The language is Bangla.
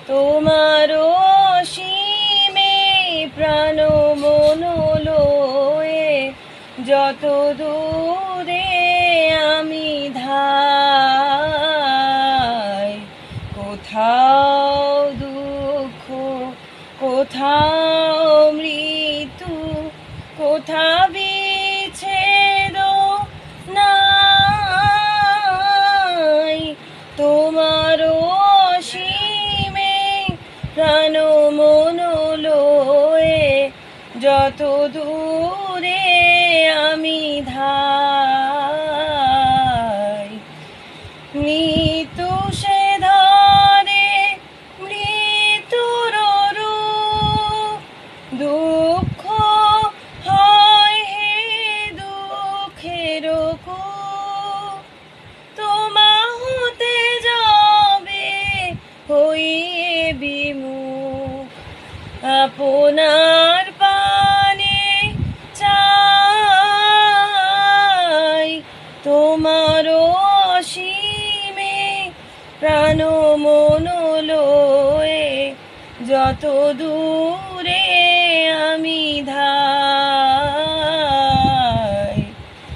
তোমার অসীমে প্রাণ মন লয়ে যত দূরে আমি ধাই, কোথাও দুঃখ, কোথাও মৃত্যু, কোথা বিচ্ছেদ নাই। তোমার অসীমে প্রাণ মন লয়ে যত দূরে আমি ধাই, মৃত্যু সে ধরে মৃত্যুর রূপ, দুঃখ হয় হে দুঃখের কূপ, তোমা হতে যাবে হইয়ে বিমুখ, আপনার পানে চাই। তোমার অসীমে প্রাণ মন লয়ে যত দূরে আমি ধাই।